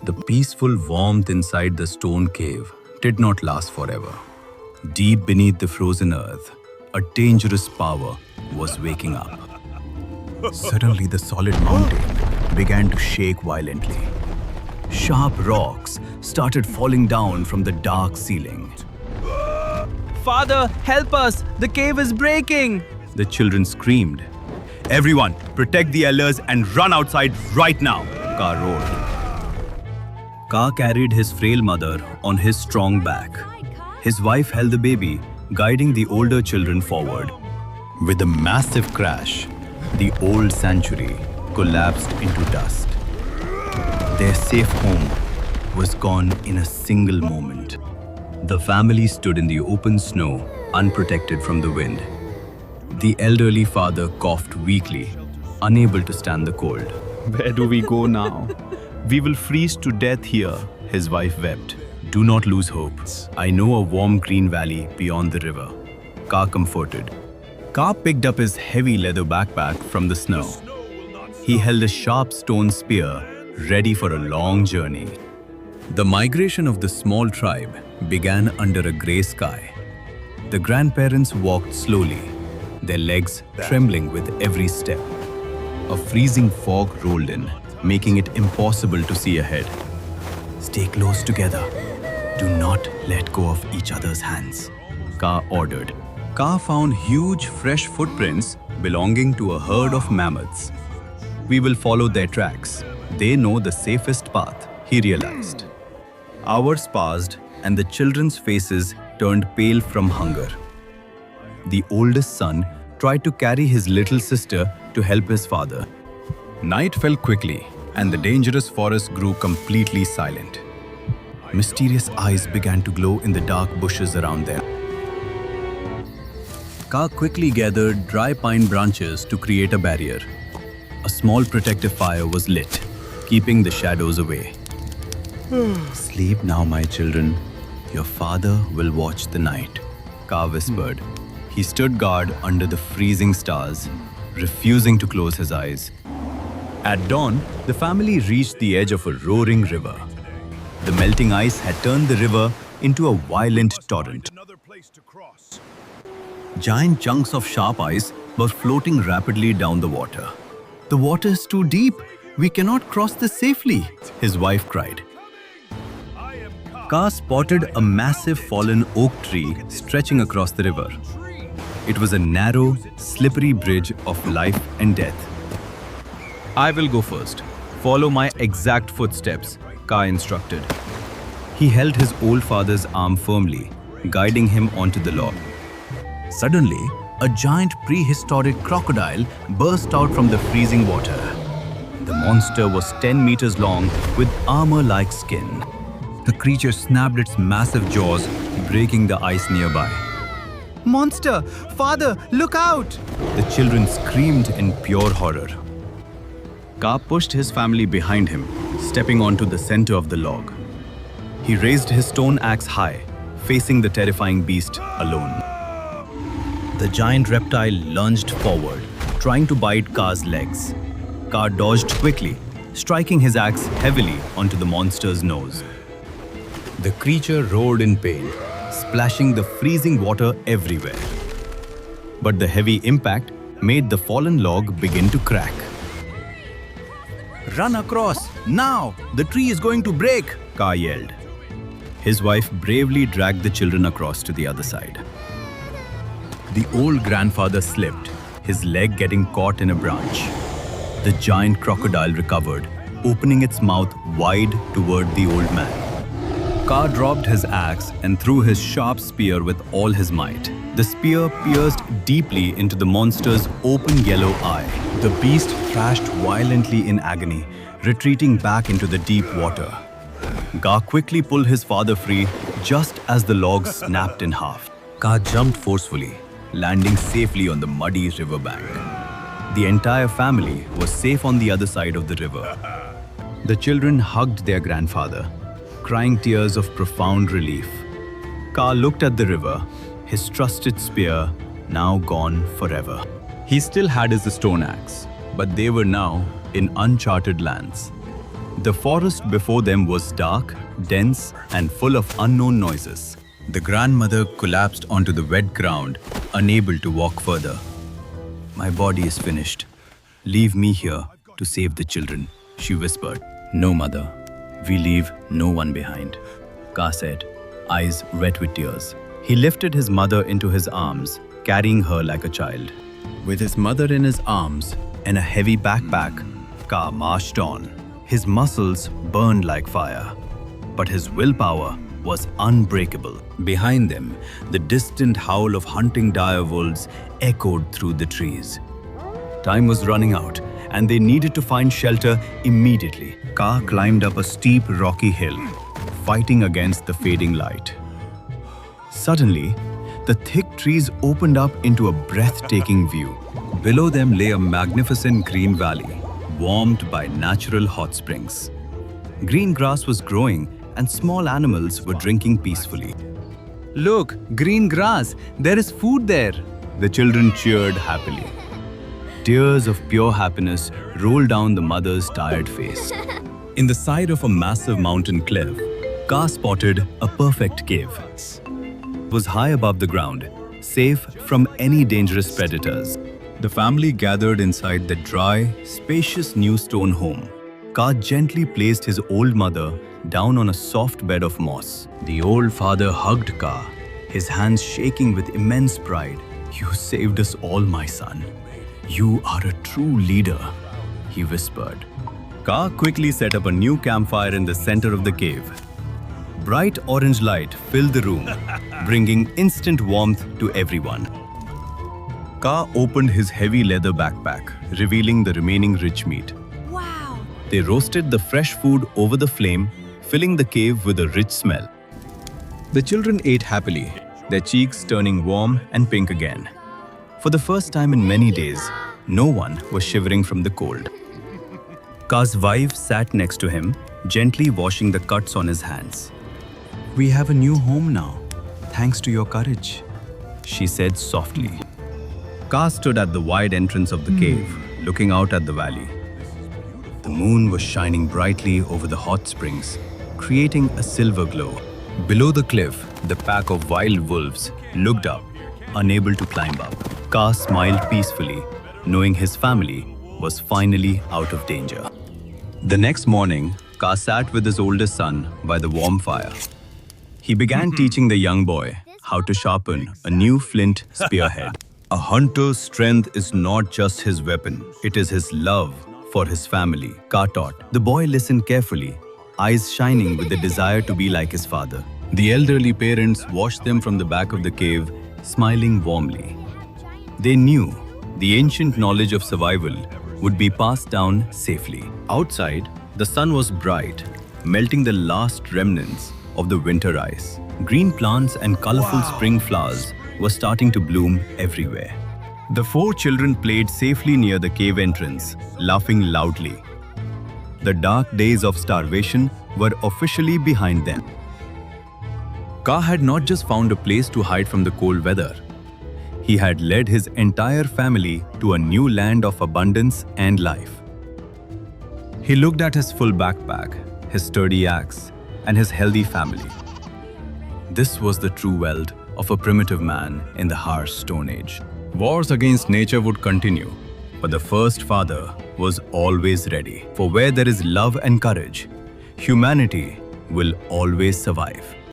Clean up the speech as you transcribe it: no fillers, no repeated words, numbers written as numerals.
The peaceful warmth inside the stone cave did not last forever. Deep beneath the frozen earth, a dangerous power was waking up. Suddenly, the solid mountain began to shake violently. Sharp rocks started falling down from the dark ceiling. Father, help us! The cave is breaking! The children screamed. "Everyone, protect the elders and run outside right now!" Ka roared. Ka carried his frail mother on his strong back. His wife held the baby, guiding the older children forward. With a massive crash, the old sanctuary collapsed into dust. Their safe home was gone in a single moment. The family stood in the open snow, unprotected from the wind. The elderly father coughed weakly, unable to stand the cold. Where do we go now? We will freeze to death here, his wife wept. "Do not lose hope. I know a warm green valley beyond the river," Ka comforted. Ka picked up his heavy leather backpack from the snow. He held a sharp stone spear, ready for a long journey. The migration of the small tribe began under a grey sky. The grandparents walked slowly, their legs trembling with every step. A freezing fog rolled in, making it impossible to see ahead. "Stay close together. Do not let go of each other's hands," Ka ordered. Ka found huge fresh footprints belonging to a herd of mammoths. "We will follow their tracks. They know the safest path," he realized. Hours passed and the children's faces turned pale from hunger. The oldest son tried to carry his little sister to help his father. Night fell quickly and the dangerous forest grew completely silent. Mysterious eyes began to glow in the dark bushes around them. Ka quickly gathered dry pine branches to create a barrier. A small protective fire was lit, keeping the shadows away. "Sleep now, my children. Your father will watch the night," Ka whispered. He stood guard under the freezing stars, refusing to close his eyes. At dawn, the family reached the edge of a roaring river. The melting ice had turned the river into a violent torrent. Giant chunks of sharp ice were floating rapidly down the water. "The water is too deep. We cannot cross this safely," his wife cried. Ka spotted a massive fallen oak tree stretching across the river. It was a narrow, slippery bridge of life and death. "I will go first. Follow my exact footsteps," Ka instructed. He held his old father's arm firmly, guiding him onto the log. Suddenly, a giant prehistoric crocodile burst out from the freezing water. The monster was 10 meters long with armor-like skin. The creature snapped its massive jaws, breaking the ice nearby. Monster! Father, look out! The children screamed in pure horror. Ka pushed his family behind him, stepping onto the center of the log. He raised his stone axe high, facing the terrifying beast alone. The giant reptile lunged forward, trying to bite Ka's legs. Ka dodged quickly, striking his axe heavily onto the monster's nose. The creature roared in pain, splashing the freezing water everywhere. But the heavy impact made the fallen log begin to crack. "Run across, now! The tree is going to break!" Ka yelled. His wife bravely dragged the children across to the other side. The old grandfather slipped, his leg getting caught in a branch. The giant crocodile recovered, opening its mouth wide toward the old man. Ka dropped his axe and threw his sharp spear with all his might. The spear pierced deeply into the monster's open yellow eye. The beast thrashed violently in agony, retreating back into the deep water. Ka quickly pulled his father free just as the log snapped in half. Ka jumped forcefully, landing safely on the muddy riverbank. The entire family was safe on the other side of the river. The children hugged their grandfather, crying tears of profound relief. Ka looked at the river, his trusted spear now gone forever. He still had his stone axe, but they were now in uncharted lands. The forest before them was dark, dense, and full of unknown noises. The grandmother collapsed onto the wet ground, unable to walk further. "My body is finished. Leave me here to save the children," she whispered. "No, mother. We leave no one behind," Ka said, eyes wet with tears. He lifted his mother into his arms, carrying her like a child. With his mother in his arms and a heavy backpack, Ka marched on. His muscles burned like fire, but his willpower was unbreakable. Behind them, the distant howl of hunting dire wolves echoed through the trees. Time was running out, and they needed to find shelter immediately. Ka climbed up a steep, rocky hill, fighting against the fading light. Suddenly, the thick trees opened up into a breathtaking view. Below them lay a magnificent green valley, warmed by natural hot springs. Green grass was growing, and small animals were drinking peacefully. Look, green grass. There is food there. The children cheered happily. Tears of pure happiness rolled down the mother's tired face. In the side of a massive mountain cliff, Ka spotted a perfect cave. It was high above the ground, safe from any dangerous predators. The family gathered inside the dry, spacious new stone home. Ka gently placed his old mother down on a soft bed of moss. The old father hugged Ka, his hands shaking with immense pride. "You saved us all, my son. You are a true leader," he whispered. Ka quickly set up a new campfire in the center of the cave. Bright orange light filled the room, bringing instant warmth to everyone. Ka opened his heavy leather backpack, revealing the remaining rich meat. Wow! They roasted the fresh food over the flame, filling the cave with a rich smell. The children ate happily, their cheeks turning warm and pink again. For the first time in many days, no one was shivering from the cold. Ka's wife sat next to him, gently washing the cuts on his hands. "We have a new home now, thanks to your courage," she said softly. Ka stood at the wide entrance of the cave, looking out at the valley. The moon was shining brightly over the hot springs, creating a silver glow. Below the cliff, the pack of wild wolves looked up, unable to climb up. Ka smiled peacefully, knowing his family was finally out of danger. The next morning, Ka sat with his oldest son by the warm fire. He began teaching the young boy how to sharpen a new flint spearhead. A hunter's strength is not just his weapon, it is his love for his family, Ka taught. The boy listened carefully, eyes shining with the desire to be like his father. The elderly parents watched them from the back of the cave, smiling warmly. They knew the ancient knowledge of survival would be passed down safely. Outside, the sun was bright, melting the last remnants of the winter ice. Green plants and colorful spring flowers were starting to bloom everywhere. The four children played safely near the cave entrance, laughing loudly. The dark days of starvation were officially behind them. Ka had not just found a place to hide from the cold weather. He had led his entire family to a new land of abundance and life. He looked at his full backpack, his sturdy axe, and his healthy family. This was the true wealth of a primitive man in the harsh Stone Age. Wars against nature would continue, but the first father was always ready. For where there is love and courage, humanity will always survive.